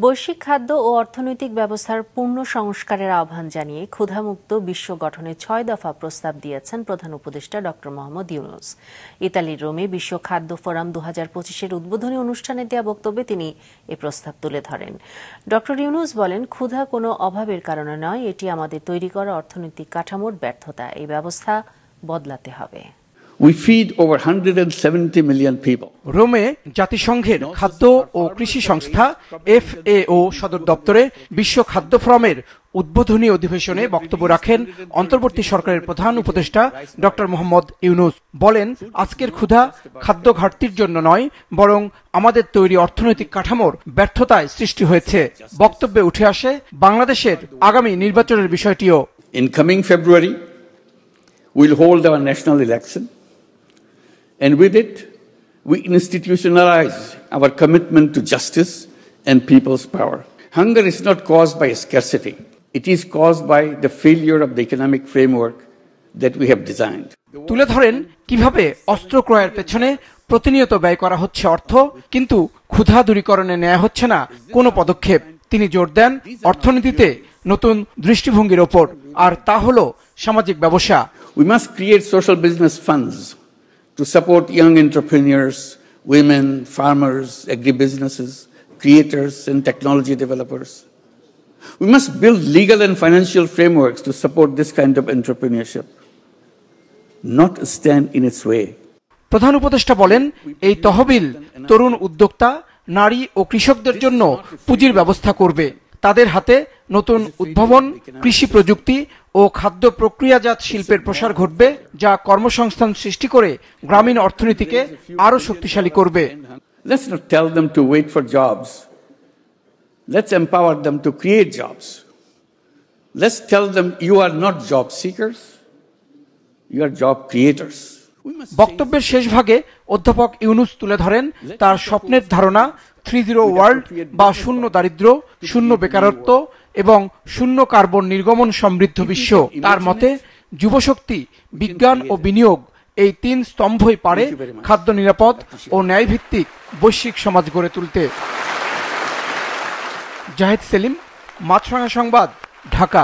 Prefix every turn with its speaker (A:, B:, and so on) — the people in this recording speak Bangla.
A: বৈশ্বিক খাদ্য ও অর্থনৈতিক ব্যবস্থার পূর্ণ সংস্কারের আহ্বান জানিয়ে ক্ষুধামুক্ত বিশ্ব গঠনে ৬ দফা প্রস্তাব দিয়েছেন প্রধান উপদেষ্টা ডক্টর মোহাম্মদ ইউনূস। ইতালির রোমে বিশ্ব খাদ্য ফোরাম ২০২৫-এর উদ্বোধনী অনুষ্ঠানে দেওয়া বক্তব্যে তিনি এ প্রস্তাব তুলে ধরেন। ডক্টর ইউনূস বলেন, ক্ষুধা কোনো অভাবের কারণে নয়, এটি আমাদের তৈরি করা অর্থনৈতিক কাঠামোর ব্যর্থতা। এই ব্যবস্থা বদলাতে হবে।
B: We feed over 170 million people.
C: রোমে জাতিসংঘের খাদ্য ও কৃষি সংস্থা FAO সদর দপ্তরে বিশ্ব খাদ্য ফোরামের উদ্বোধনী অধিবেশনে বক্তব্য রাখেন অন্তর্বর্তী সরকারের প্রধান উপদেষ্টা ডক্টর মোহাম্মদ ইউনূস। বলেন, আজকের ক্ষুধা খাদ্য ঘাটতির জন্য নয়, বরং আমাদের তৈরি অর্থনৈতিক কাঠামোর ব্যর্থতায় সৃষ্টি হয়েছে। বক্তব্যে উঠে আসে বাংলাদেশের আগামী নির্বাচনের বিষয়টিও।
B: In coming February, we'll hold our national election. And with it, we institutionalize our commitment to justice and people's power. Hunger is not caused by scarcity. It is caused by the failure of the economic framework that we have designed.
C: তুলে ধরেন কিভাবে অস্ত্র ক্রয়ের পেছনে প্রতিনিয়ত ব্যয় করা হচ্ছে অর্থ, কিন্তু ক্ষুধা দূরীকরণে নেওয়া হচ্ছে না কোনো পদক্ষেপ। তিনি জোর দেন অর্থনীতিতে নতুন দৃষ্টিভঙ্গির ওপর, আর তা হলো সামাজিক ব্যবসা।
B: We must create social business funds to support young entrepreneurs, women, farmers, agribusinesses, creators, and technology developers. We must build legal and financial frameworks to support this kind of entrepreneurship, not stand in its way.
C: প্রধান উপদেষ্টা বলেন, এই তহবিল তরুণ উদ্যোক্তা, নারী ও কৃষকদের জন্য পুঁজির ব্যবস্থা করবে। তাদের হাতে নতুন উদ্ভাবন, কৃষি প্রযুক্তি ও খাদ্য প্রক্রিয়াজাত শিল্পের প্রসার ঘটবে, যা কর্মসংস্থান সৃষ্টি করে গ্রামীণ অর্থনীতিকে আরো শক্তিশালী করবে।
B: Let's not tell them to wait for jobs. Let's empower them to create jobs. Let's tell them you are not job seekers, you are job creators.
C: বক্তব্যের শেষ ভাগে অধ্যাপক ইউনূস তুলে ধরেন তার স্বপ্নের ধারণা 3-0 ওয়ার্ল্ড বা শূন্য দারিদ্র্য, শূন্য বেকারত্ব এবং শূন্য কার্বন নির্গমন সমৃদ্ধ বিশ্ব। তার মতে যুবশক্তি, বিজ্ঞান ও বিনিয়োগ, এই 3 স্তম্ভই পারে খাদ্য নিরাপদ ও ন্যায়ভিত্তিক বৈশ্বিক সমাজ গড়ে তুলতে। জাহিদ সেলিম, মাছরাঙা সংবাদ, ঢাকা।